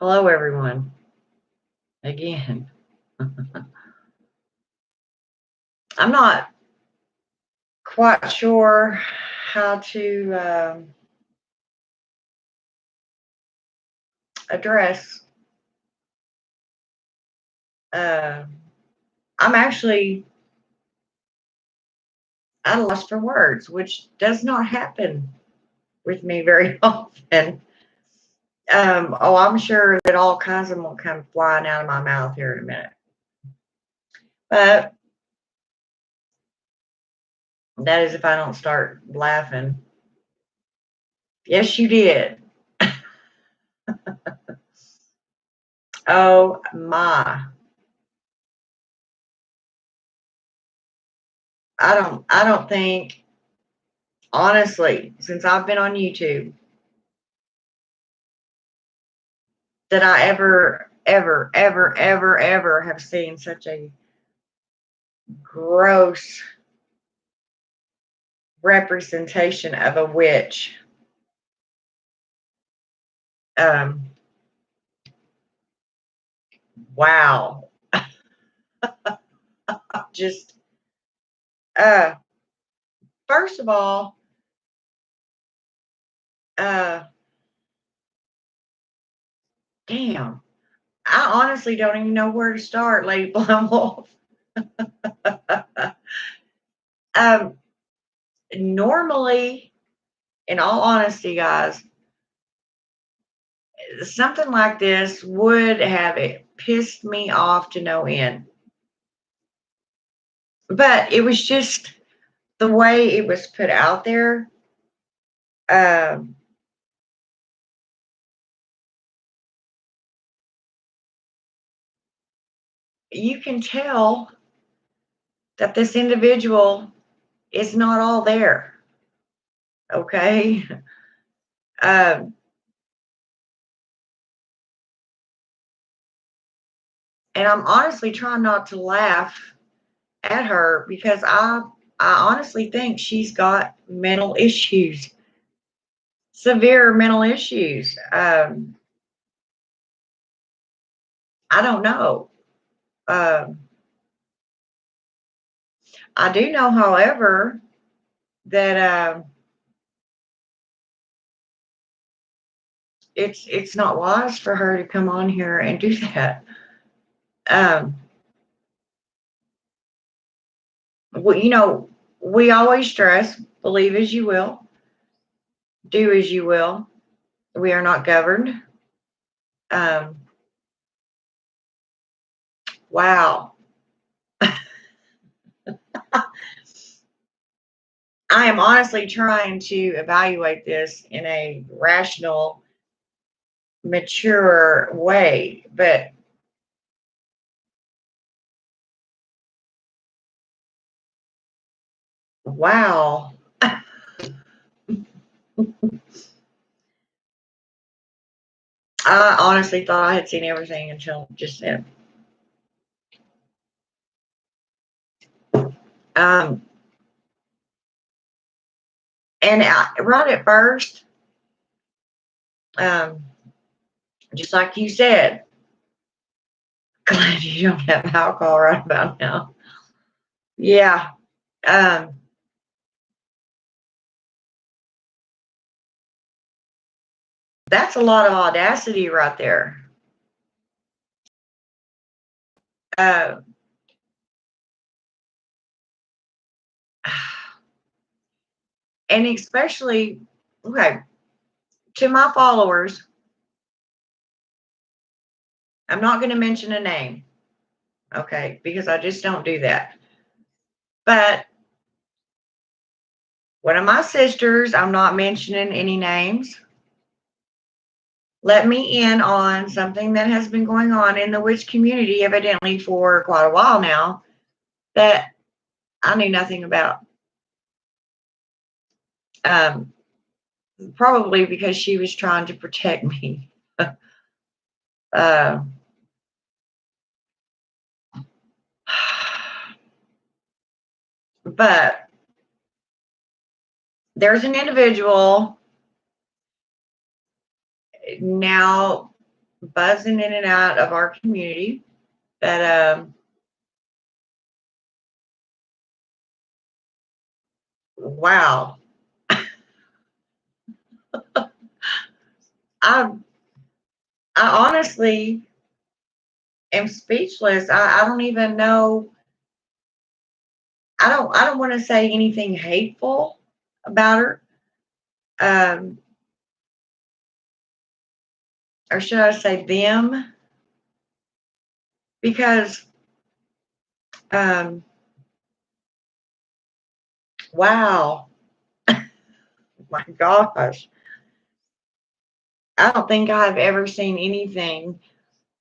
Hello, everyone. Again, I'm not quite sure how to address. Uh, I'm actually at a loss for words, which does not happen with me very often. I'm sure that all kinds of them will come flying out of my mouth here in a minute. But that is if I don't start laughing. Yes, you did. Oh my. I don't think, honestly, since I've been on YouTube, that I ever have seen such a gross representation of a witch. Um, wow. Just, uh, first of all, uh, damn. I honestly don't even know where to start, Lady Blind Wolf. um, Normally, in all honesty, guys, something like this would have it pissed me off to no end. But it was just the way it was put out there. Um, you can tell that this individual is not all there. Okay. Um, and I'm honestly trying not to laugh at her because I honestly think she's got mental issues, severe mental issues. I don't know. Um, I do know, however, that it's not wise for her to come on here and do that. Um, well, we always stress, believe as you will, do as you will. We are not governed. Um, wow. I am honestly trying to evaluate this in a rational, mature way, but wow. I honestly thought I had seen everything until just then. Um, right at first, um, just like you said, glad you don't have alcohol right about now. Yeah. Um, that's a lot of audacity right there. Uh, and especially, okay, to my followers, I'm not going to mention a name, okay, because I just don't do that. But one of my sisters, I'm not mentioning any names, let me in on something that has been going on in the witch community, evidently for quite a while now, that I knew nothing about. Um, Probably because she was trying to protect me. uh, but there's an individual now. buzzing in and out of our community that wow. I I honestly am speechless. I don't even know. I don't want to say anything hateful about her. Um, or should I say them? Because um, wow, my gosh, I don't think I've ever seen anything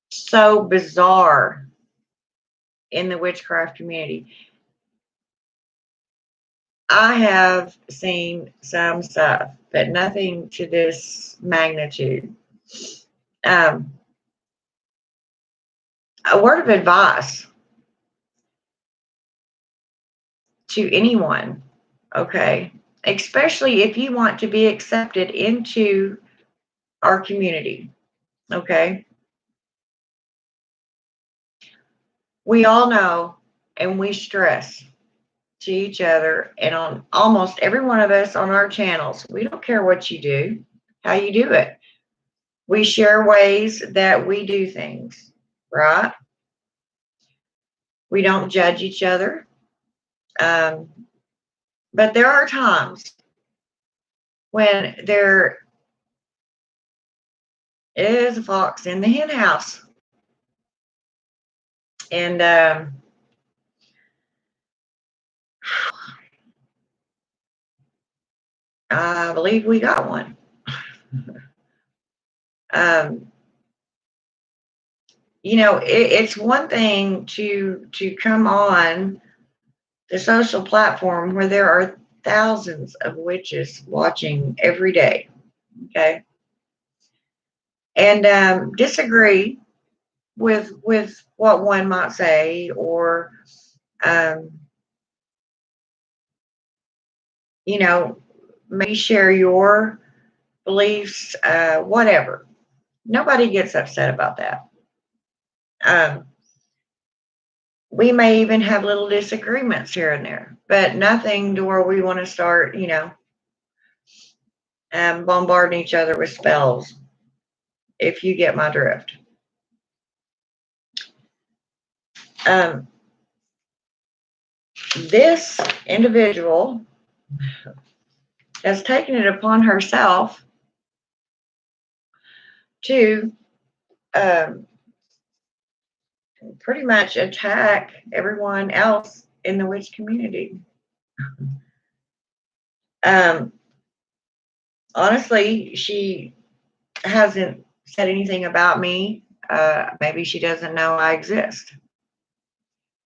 so bizarre in the witchcraft community. I have seen some stuff, but nothing to this magnitude. Um, a word of advice to anyone, okay, especially if you want to be accepted into our community, okay? We all know and we stress to each other and on almost every one of us on our channels. We don't care what you do, how you do it. We share ways that we do things, right? We don't judge each other. Um, but there are times when there is a fox in the hen house. And I believe we got one. Um, it's one thing to come on the social platform where there are thousands of witches watching every day, okay, and disagree with what one might say, or um, you know, maybe share your beliefs, whatever. Nobody gets upset about that. Um, we may even have little disagreements here and there, but nothing to where we want to start, bombarding each other with spells, if you get my drift. Um, this individual has taken it upon herself to um, pretty much attack everyone else in the witch community. Um, honestly, she hasn't said anything about me. Maybe she doesn't know I exist,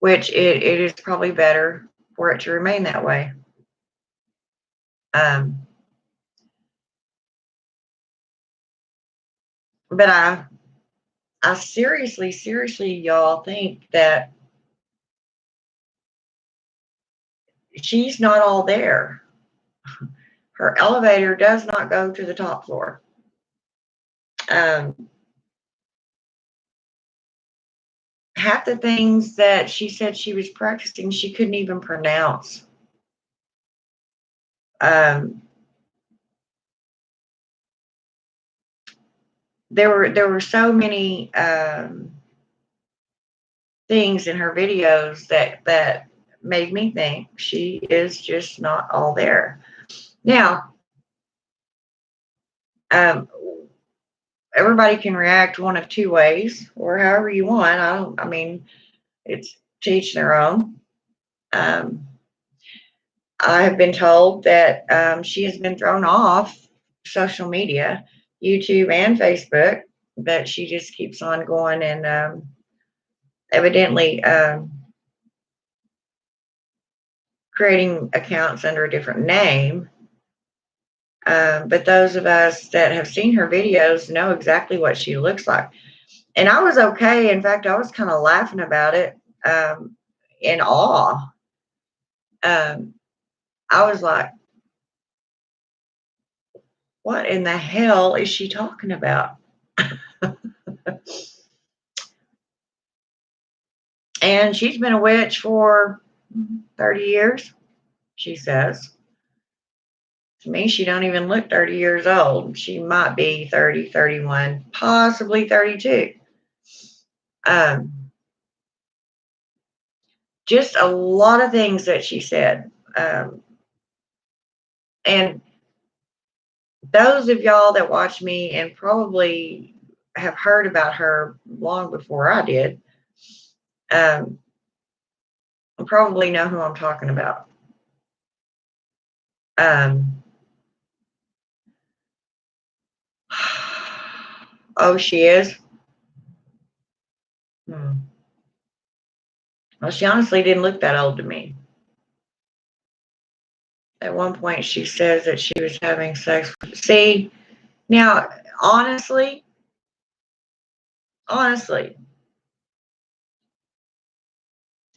which it is probably better for it to remain that way. Um, but I seriously, y'all think that she's not all there. Her elevator does not go to the top floor. Um, half the things that she said she was practicing, she couldn't even pronounce. Um, there were so many things in her videos that made me think she is just not all there. Now, um, everybody can react one of two ways, or however you want. I mean, it's to each their own. Um, I have been told that she has been thrown off social media, YouTube and Facebook, but she just keeps on going and evidently creating accounts under a different name. But those of us that have seen her videos know exactly what she looks like. And I was okay. In fact, I was kind of laughing about it in awe. Um, I was like, what in the hell is she talking about? And she's been a witch for 30 years, she says. To me, she don't even look 30 years old. She might be 30, 31, possibly 32. Um, just a lot of things that she said. And those of y'all that watch me and probably have heard about her long before I did, probably know who I'm talking about. Oh, she is? Well, she honestly didn't look that old to me. At one point, she says that she was having sex. See, now, honestly,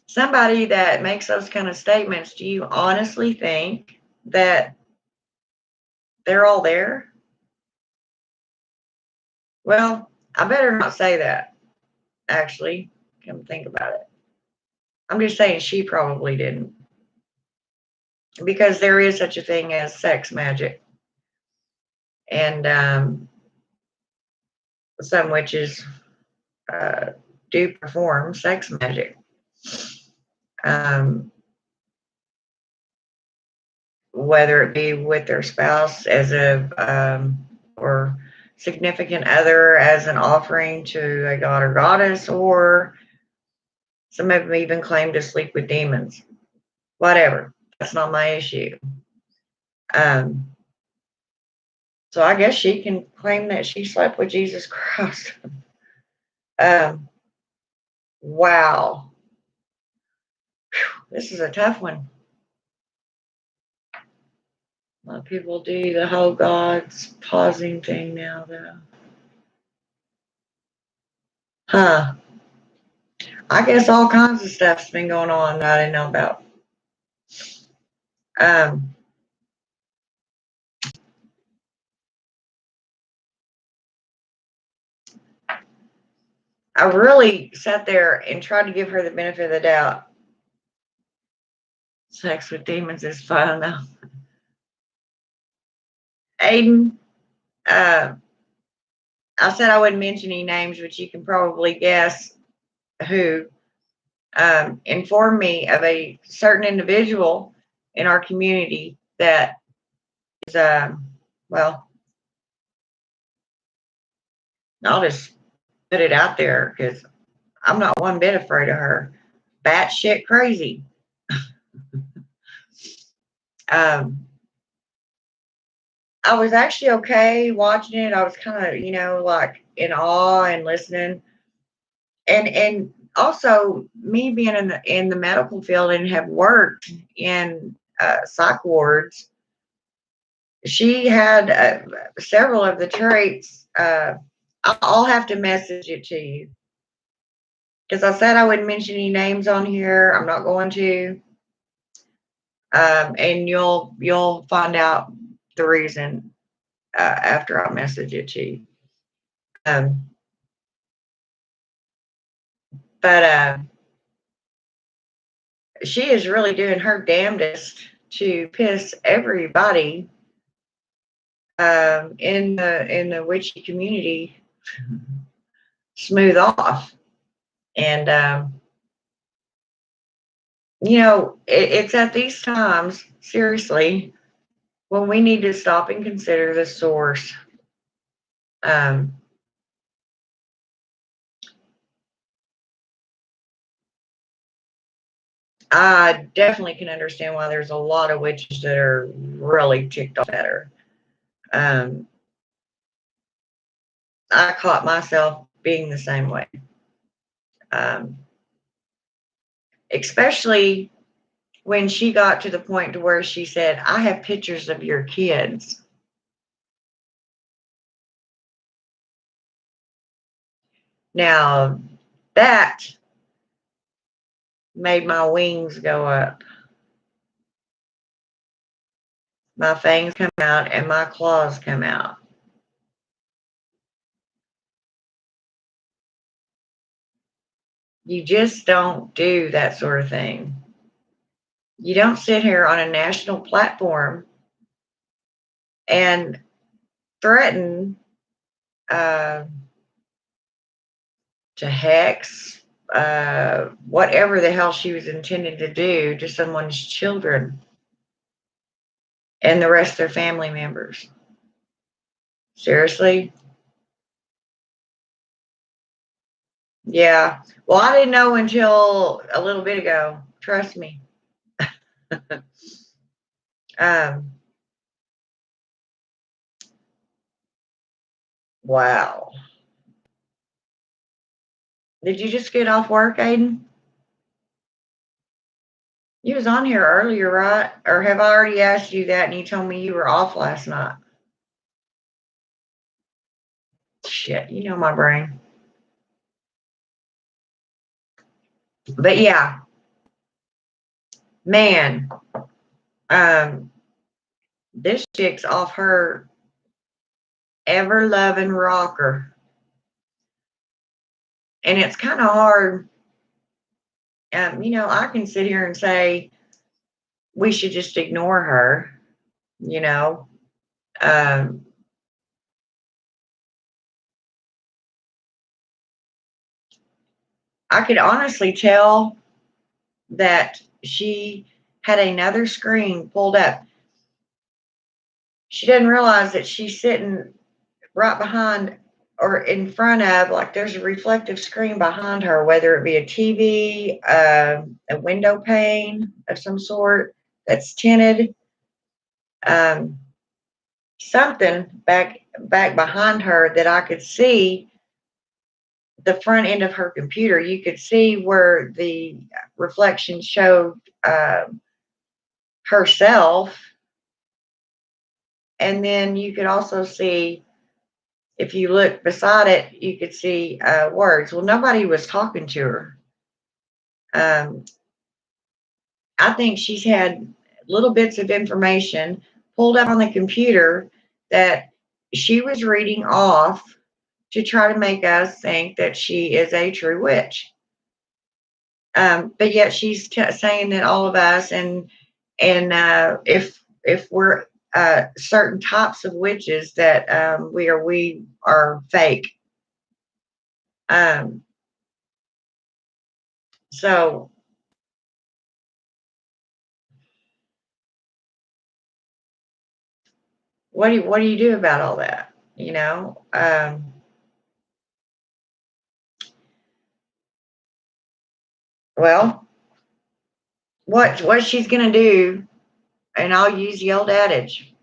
somebody that makes those kind of statements, do you honestly think that they're all there? Well, I better not say that, actually. Come think about it. I'm just saying she probably didn't. Because there is such a thing as sex magic. And some witches do perform sex magic. Whether it be with their spouse as a or significant other as an offering to a god or goddess, or some of them even claim to sleep with demons. Whatever. That's not my issue. So I guess she can claim that she slept with Jesus Christ. Wow. Whew, this is a tough one. A lot of people do the whole God's pausing thing now, though. Huh. I guess all kinds of stuff's been going on that I didn't know about. I really sat there and tried to give her the benefit of the doubt. Sex with demons is fun, though. Aiden, I said I wouldn't mention any names, but you can probably guess who informed me of a certain individual in our community that is, well, I'll just put it out there because I'm not one bit afraid of her. Batshit crazy. I was actually okay watching it. I was kind of, like in awe and listening. And also me being in the medical field and have worked in psych wards, she had several of the traits. I'll have to message it to you because I said I wouldn't mention any names on here. I'm not going to, and you'll find out the reason after I message it to you. But she is really doing her damnedest to piss everybody in the witchy community smooth off. And it's at these times, seriously, when we need to stop and consider the source. I definitely can understand why there's a lot of witches that are really ticked off at her. I caught myself being the same way. Especially when she got to the point to where she said, I have pictures of your kids. Now, that made my wings go up. My fangs come out and my claws come out. You just don't do that sort of thing. You don't sit here on a national platform and threaten to hex whatever the hell she was intended to do to someone's children and the rest of their family members. Seriously? Yeah. Well, I didn't know until a little bit ago. Trust me. Wow. Did you just get off work, Aiden? You was on here earlier, right? Or have I already asked you that and you told me you were off last night? Shit, you know my brain. But yeah, man, this chick's off her ever loving rocker. And it's kind of hard. I can sit here and say we should just ignore her, you know. Um, I could honestly tell that she had another screen pulled up. She doesn't realize that she's sitting right behind or in front of, like, there's a reflective screen behind her, whether it be a TV, a window pane of some sort that's tinted, something back behind her that I could see the front end of her computer. You could see where the reflection showed herself, and then you could also see, if you look beside it, you could see words. Well, nobody was talking to her. I think she's had little bits of information pulled up on the computer that she was reading off to try to make us think that she is a true witch. But yet she's saying that all of us and if we're certain types of witches that we are fake. So what do you do about all that? Well, what she's gonna do, and I'll use the old adage: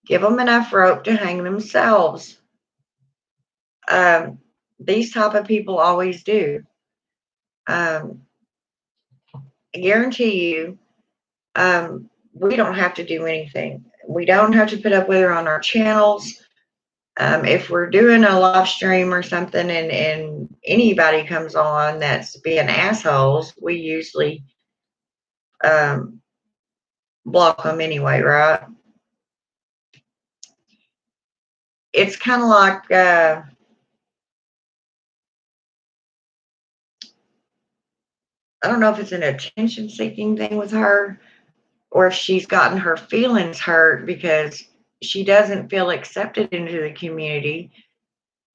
give them enough rope to hang themselves. These type of people always do. I guarantee you, we don't have to do anything. We don't have to put up with her on our channels. If we're doing a live stream or something and anybody comes on that's being assholes, we usually block them anyway, right? It's kind of like I don't know if it's an attention-seeking thing with her, or if she's gotten her feelings hurt because she doesn't feel accepted into the community.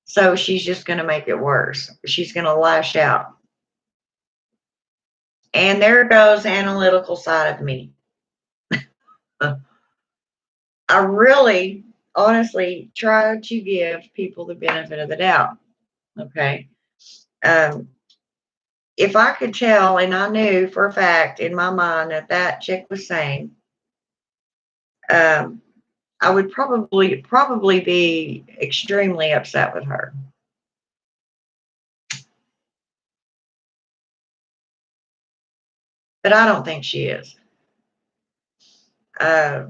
So she's just going to make it worse. She's going to lash out. And there goes the analytical side of me. I really, honestly, try to give people the benefit of the doubt. Okay. If I could tell, and I knew for a fact in my mind that that chick was sane, I would probably be extremely upset with her. But I don't think she is. I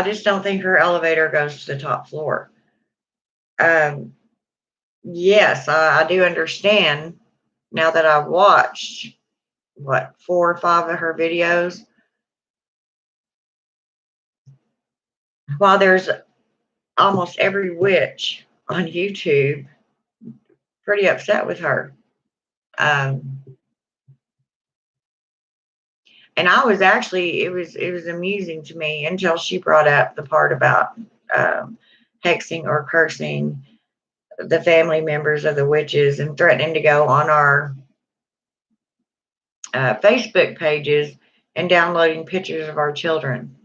just don't think her elevator goes to the top floor. Yes, I do understand now that I've watched, 4 or 5 of her videos. While there's almost every witch on YouTube pretty upset with her. And I was actually, it was amusing to me until she brought up the part about hexing or cursing the family members of the witches and threatening to go on our Facebook pages and downloading pictures of our children,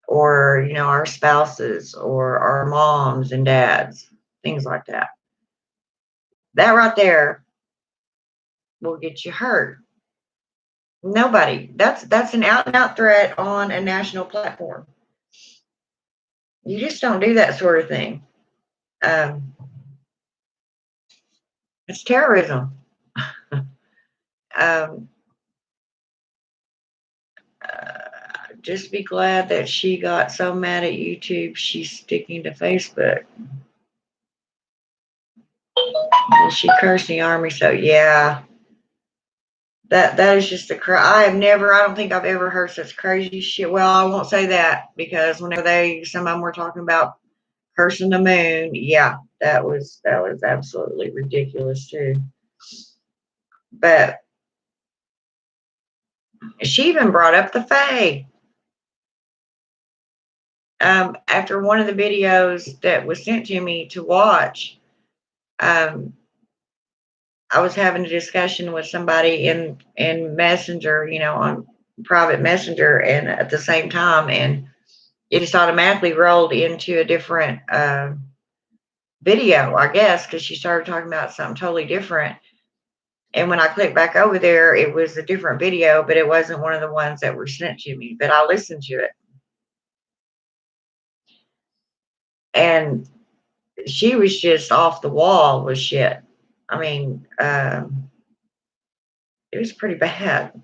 or our spouses, or our moms and dads, things like that. That right there will get you hurt. Nobody. That's an out and out threat on a national platform. You just don't do that sort of thing. It's terrorism. Just be glad that she got so mad at YouTube, she's sticking to Facebook. Well, she cursed the army, so yeah. That is just I don't think I've ever heard such crazy shit. Well, I won't say that, because whenever some of them were talking about cursing the moon, yeah, that was absolutely ridiculous too. But she even brought up the Fae. After one of the videos that was sent to me to watch, I was having a discussion with somebody in Messenger, on private Messenger, and at the same time, and it just automatically rolled into a different video, I guess, because she started talking about something totally different. And when I clicked back over there, it was a different video, but it wasn't one of the ones that were sent to me. But I listened to it. And she was just off the wall with shit. I mean, it was pretty bad.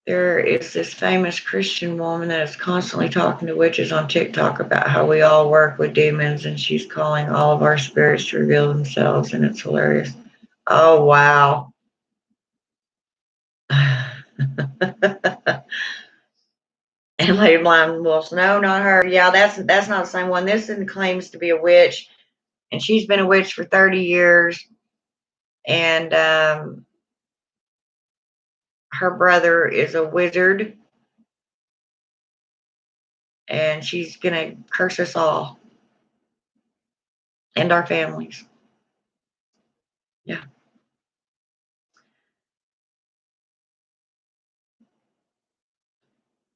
There is this famous Christian woman that is constantly talking to witches on TikTok about how we all work with demons, and she's calling all of our spirits to reveal themselves, and it's hilarious. Oh, wow. And Lady Blind Wolf, no, not her. Yeah, that's not the same one. This one claims to be a witch, and she's been a witch for 30 years. And her brother is a wizard, and she's gonna curse us all and our families. Yeah.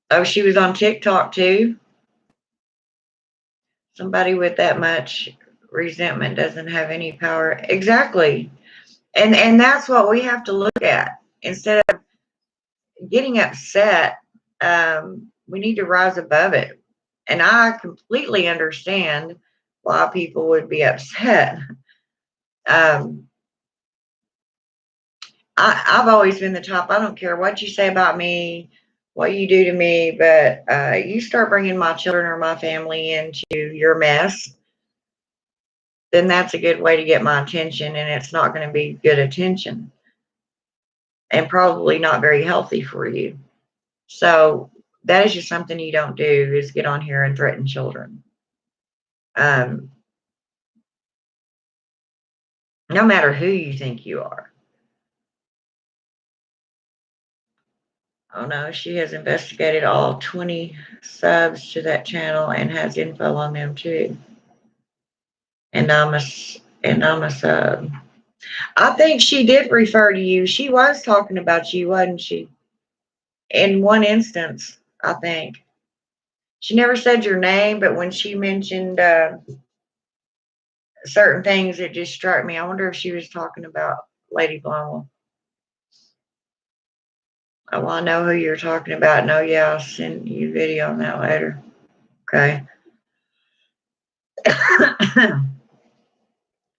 Oh, she was on TikTok too. Somebody with that much resentment doesn't have any power. Exactly. And that's what we have to look at. Instead of getting upset, we need to rise above it. And I completely understand why people would be upset. I've always been the top. I don't care what you say about me, what you do to me, but you start bringing my children or my family into your mess, then that's a good way to get my attention, and it's not going to be good attention, and probably not very healthy for you. So that is just something you don't do, is get on here and threaten children. No matter who you think you are. Oh no, she has investigated all 20 subs to that channel and has info on them too. And I'm a sub. I think she did refer to you. She was talking about you, wasn't she? In one instance, I think. She never said your name, but when she mentioned certain things, it just struck me. I wonder if she was talking about Lady Blonde. Oh, I know who you're talking about. No, yeah, I'll send you a video on that later. Okay.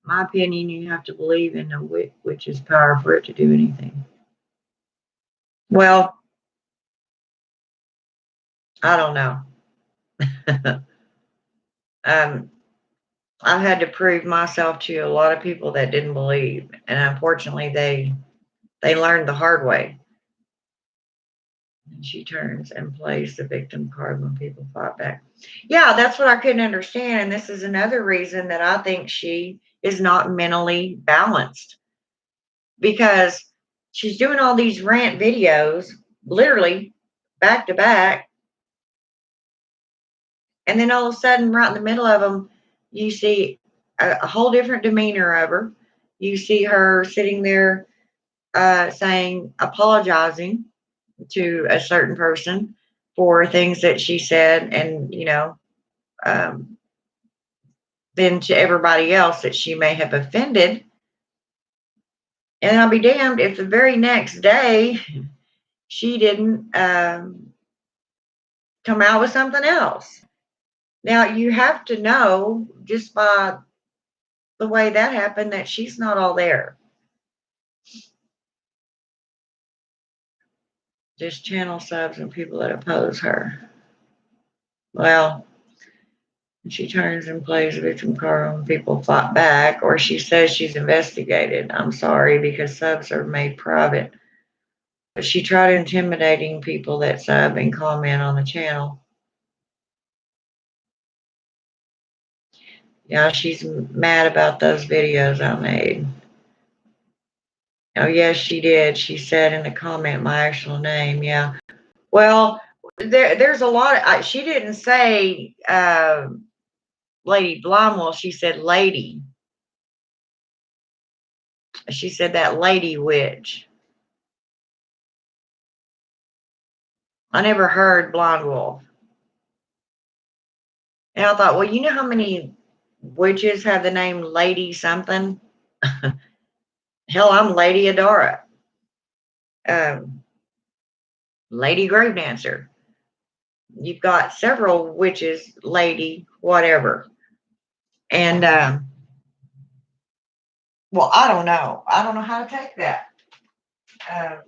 My opinion, you have to believe in a witch's power for it to do anything. Well, I don't know. I've had to prove myself to a lot of people that didn't believe, and unfortunately, they learned the hard way. And she turns and plays the victim card when people fight back. Yeah, that's what I couldn't understand. And this is another reason that I think she is not mentally balanced, because she's doing all these rant videos, literally back to back. And then all of a sudden, right in the middle of them, you see a whole different demeanor of her. You see her sitting there saying, apologizing to a certain person for things that she said, and um, then to everybody else that she may have offended. And I'll be damned if the very next day she didn't come out with something else. Now you have to know just by the way that happened that she's not all there. Just channel subs and people that oppose her. Well, she turns and plays victim card when people fight back, or she says she's investigated. I'm sorry, because subs are made private. But she tried intimidating people that sub and comment on the channel. Yeah, she's mad about those videos I made. Oh, yes, she did. She said in the comment my actual name. Yeah. Well, there's a lot. She didn't say Lady Blomwell. She said Lady. She said that Lady Witch. I never heard Blonde Wolf. And I thought, well, you know how many witches have the name Lady something? Hell, I'm Lady Adara. Lady Gravedancer. You've got several witches, lady, whatever. And, well, I don't know. I don't know how to take that. I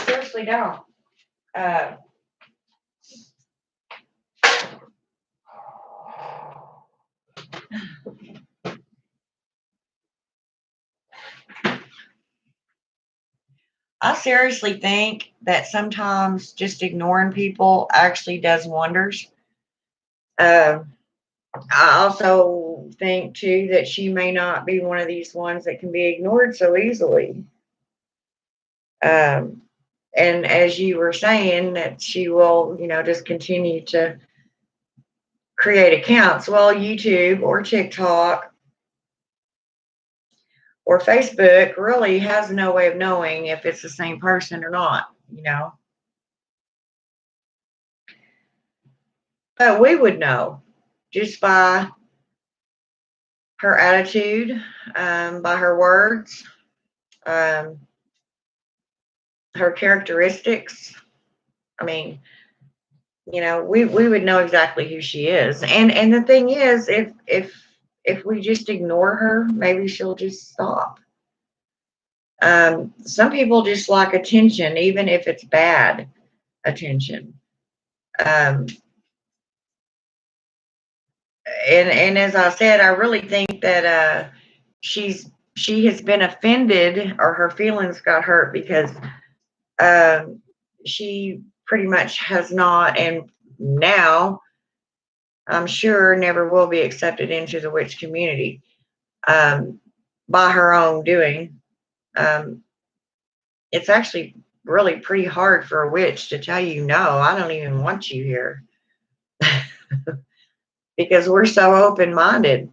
seriously don't. I seriously think that sometimes just ignoring people actually does wonders. I also think too that she may not be one of these ones that can be ignored so easily. And as you were saying, that she will, just continue to create accounts. Well, YouTube or TikTok or Facebook really has no way of knowing if it's the same person or not. But we would know just by her attitude, by her words, her characteristics. I mean, we would know exactly who she is. And the thing is, if we just ignore her, maybe she'll just stop. Some people just like attention, even if it's bad attention. And as I said, I really think that she has been offended, or her feelings got hurt, because she pretty much has not, and now I'm sure never will be accepted into the witch community by her own doing. It's actually really pretty hard for a witch to tell you, no, I don't even want you here. Because we're so open-minded,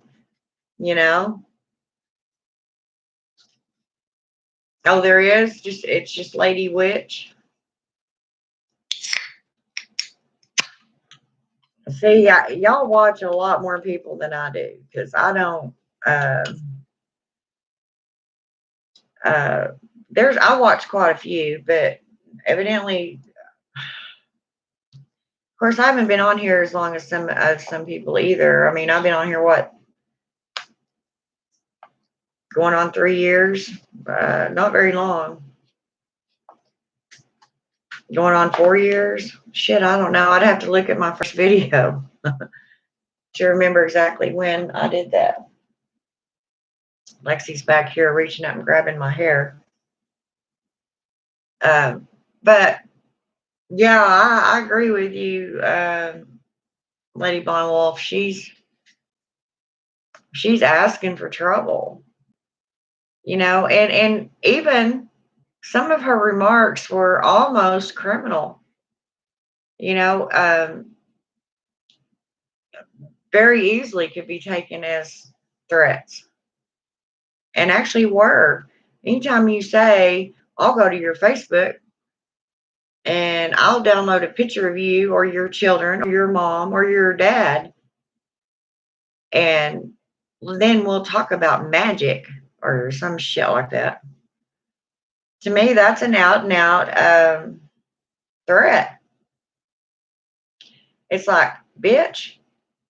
you know. Oh, there is it's just Lady Witch. See, y'all watch a lot more people than I do, because I don't. I watch quite a few, but evidently, of course, I haven't been on here as long as some people either. I mean, I've been on here going on 3 years, not very long. Going on 4 years. Shit, I don't know. I'd have to look at my first video to remember exactly when I did that. Lexi's back here reaching up and grabbing my hair. But Yeah, I agree with you, Lady Blonde Wolf. She's asking for trouble, and even some of her remarks were almost criminal, you know, very easily could be taken as threats, and actually were. Anytime you say, I'll go to your Facebook and I'll download a picture of you or your children or your mom or your dad, and then we'll talk about magic or some shit like that. To me, that's an out and out threat. It's like, bitch,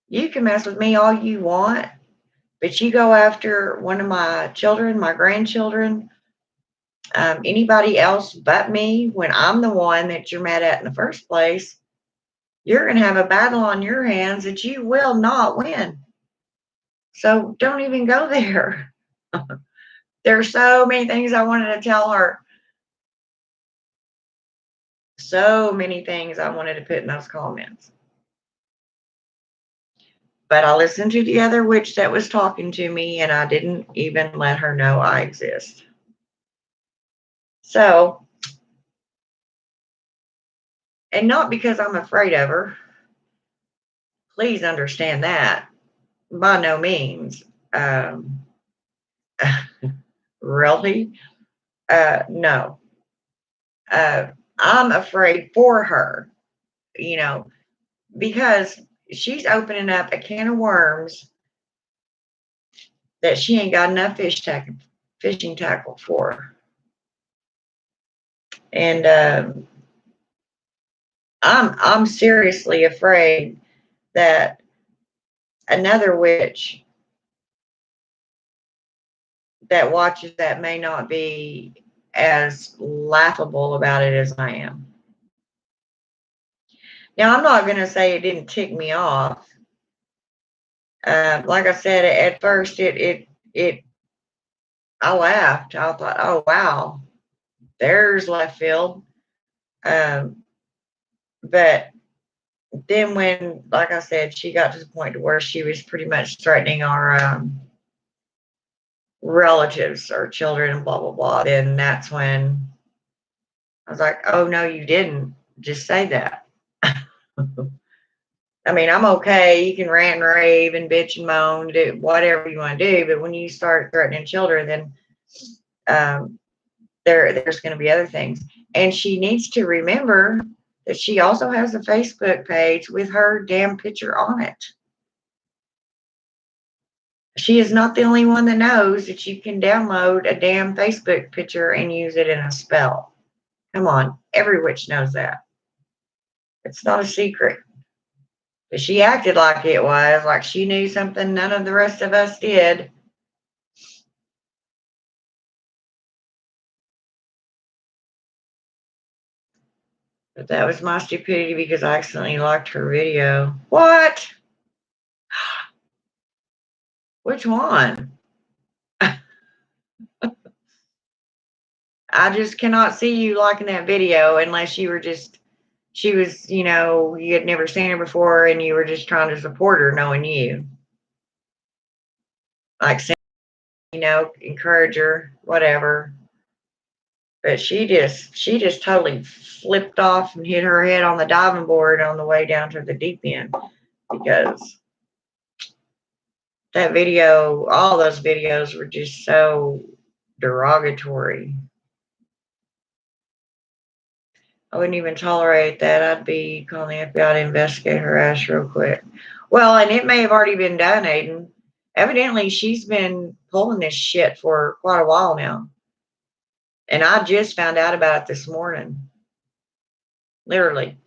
you can mess with me all you want, but you go after one of my children, my grandchildren, anybody else but me, when I'm the one that you're mad at in the first place, you're going to have a battle on your hands that you will not win. So don't even go there. There's so many things I wanted to tell her. So many things I wanted to put in those comments. But I listened to the other witch that was talking to me, and I didn't even let her know I exist. So, and not because I'm afraid of her. Please understand that. By no means. Really? No. I'm afraid for her, you know, because she's opening up a can of worms that she ain't got enough fishing tackle for. And I'm seriously afraid that another witch that watches that may not be as laughable about it as I am. Now, I'm not going to say it didn't tick me off. Like I said, at first, I laughed. I thought, oh, wow, there's left field. Um, but then when, like I said, she got to the point to where she was pretty much threatening our relatives or children and blah, blah, blah, then that's when I was like, oh, no, you didn't. Just say that. I mean, I'm okay. You can rant and rave and bitch and moan, do whatever you want to do. But when you start threatening children, then um, there's going to be other things. And she needs to remember that she also has a Facebook page with her damn picture on it. She is not the only one that knows that you can download a damn Facebook picture and use it in a spell. Come on, every witch knows that. It's not a secret. But she acted like it was, like she knew something none of the rest of us did. But that was my stupidity because I accidentally liked her video. What? Which one? I just cannot see you liking that video unless you were just, she was, you had never seen her before and you were just trying to support her knowing you. Like, encourage her, whatever. But she just totally flipped off and hit her head on the diving board on the way down to the deep end because that video, all those videos were just so derogatory. I wouldn't even tolerate that. I'd be calling the FBI to investigate her ass real quick. Well, and it may have already been done, Aiden. Evidently, she's been pulling this shit for quite a while now. And I just found out about it this morning. Literally.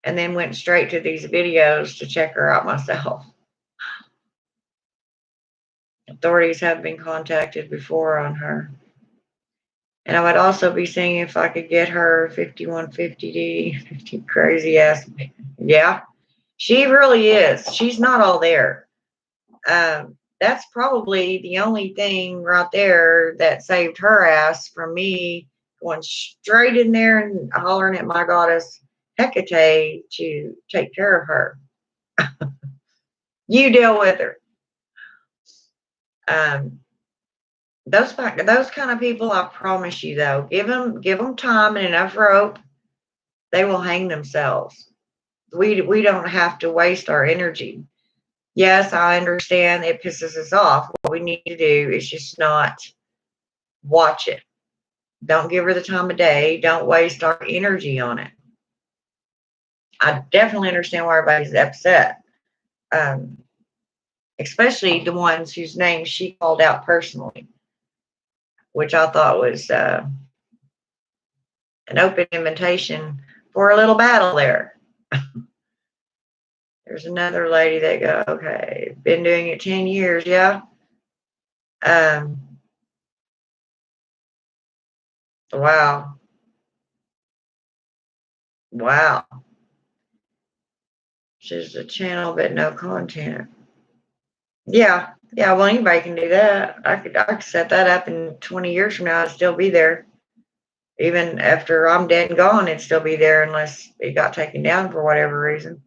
And then went straight to these videos to check her out myself. Authorities have been contacted before on her. And I would also be seeing if I could get her 5150D, 50 crazy ass. Yeah, she really is. She's not all there. That's probably the only thing right there that saved her ass from me going straight in there and hollering at my goddess Hecate to take care of her. You deal with her. Those kind of people, I promise you, though, give them time and enough rope, they will hang themselves. We don't have to waste our energy. Yes, I understand it pisses us off. What we need to do is just not watch it. Don't give her the time of day. Don't waste our energy on it. I definitely understand why everybody's upset, especially the ones whose names she called out personally, which I thought was an open invitation for a little battle there. There's another lady that go, okay, been doing it 10 years, yeah. Wow. Wow. Just a channel, but no content. Yeah. Yeah, well, anybody can do that. I could set that up, and 20 years from now, I'd still be there. Even after I'm dead and gone, it'd still be there unless it got taken down for whatever reason.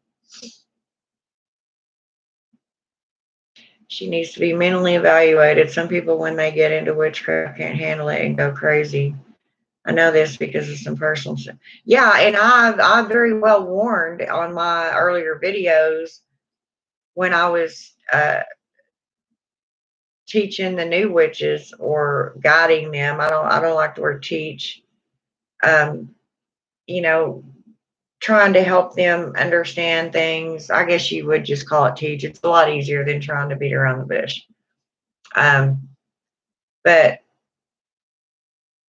She needs to be mentally evaluated. Some people, when they get into witchcraft, can't handle it and go crazy. I know this because of some personal stuff. Yeah, and I very well warned on my earlier videos when I was teaching the new witches or guiding them. I don't like the word teach. You know, trying to help them understand things. I guess you would just call it teach. It's a lot easier than trying to beat around the bush. But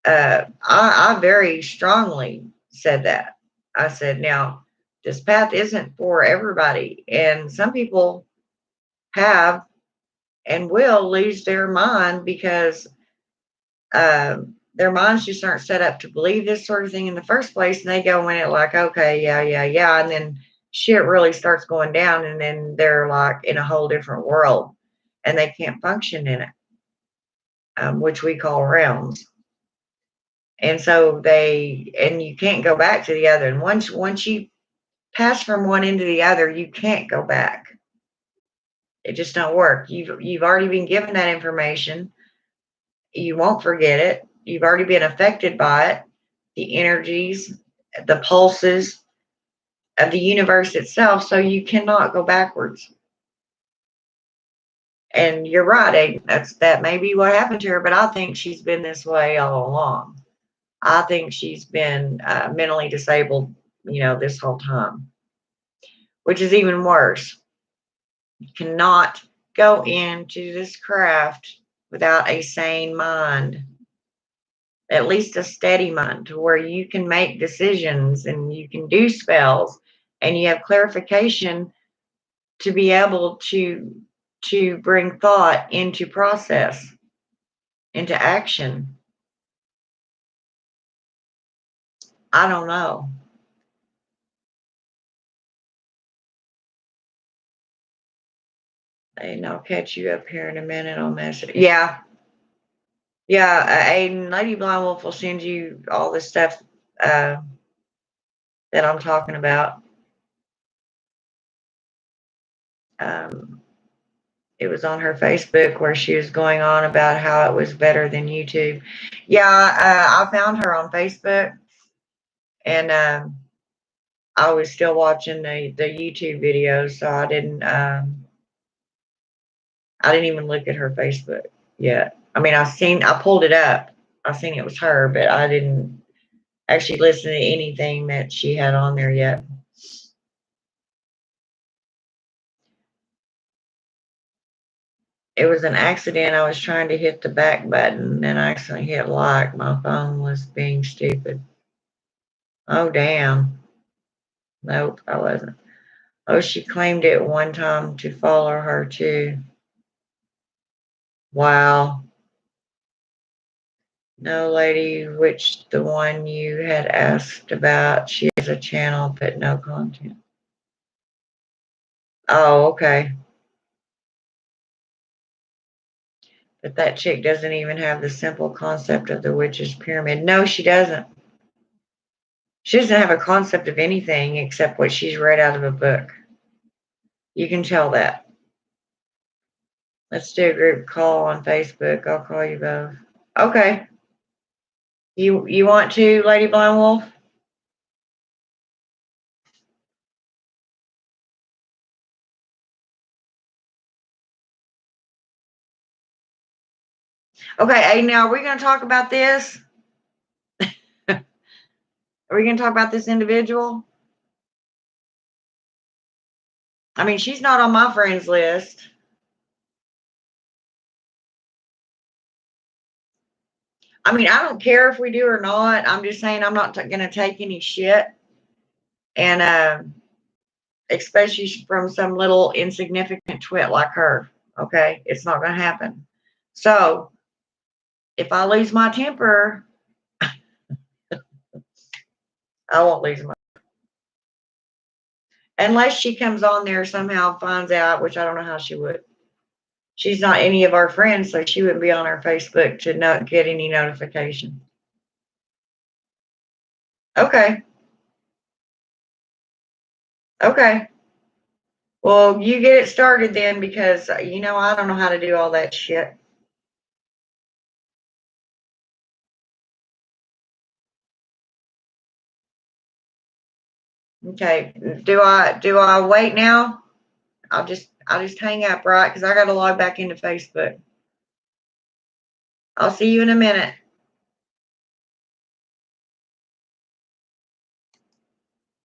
I very strongly said that. I said, now, this path isn't for everybody. And some people have and will lose their mind because their minds just aren't set up to believe this sort of thing in the first place. And they go in it like, okay, yeah. And then shit really starts going down. And then they're like in a whole different world and they can't function in it, which we call realms. And so you can't go back to the other. And once you pass from one into the other, you can't go back. It just don't work. You've already been given that information. You won't forget it. You've already been affected by it. The energies, the pulses of the universe itself. So you cannot go backwards. And you're right. That may be what happened to her, but I think she's been this way all along. I think she's been mentally disabled, this whole time, which is even worse. You cannot go into this craft without a sane mind, at least a steady mind, to where you can make decisions and you can do spells and you have clarification to be able to bring thought into process, into action. I don't know. And I'll catch you up here in a minute on this. Yeah. Yeah, Aiden, Lady Blind Wolf will send you all the stuff that I'm talking about. It was on her Facebook where she was going on about how it was better than YouTube. Yeah, I found her on Facebook, and I was still watching the YouTube videos, so I didn't even look at her Facebook yet. I mean, I pulled it up. I seen it was her, but I didn't actually listen to anything that she had on there yet. It was an accident. I was trying to hit the back button and I accidentally hit like. My phone was being stupid. Oh, damn. Nope, I wasn't. Oh, she claimed it one time to follow her too. Wow. No, lady, which the one you had asked about, she has a channel but no content. Oh, okay. But that chick doesn't even have the simple concept of the witch's pyramid. No, she doesn't. She doesn't have a concept of anything except what she's read out of a book. You can tell that. Let's do a group call on Facebook. I'll call you both. Okay. You want to, Lady Blind Wolf? Okay, hey, now are we going to talk about this? Are we going to talk about this individual? I mean, she's not on my friends list. I mean, I don't care if we do or not. I'm just saying I'm not going to take any shit. And especially from some little insignificant twit like her. Okay, it's not going to happen. So if I lose my temper, I won't lose my. Unless she comes on there somehow finds out, which I don't know how she would. She's not any of our friends, so she wouldn't be on our Facebook to not get any notification. Okay. Okay. Well, you get it started then, because I don't know how to do all that shit. Okay. Do I wait now? I'll just hang up, right? Because I got to log back into Facebook. I'll see you in a minute.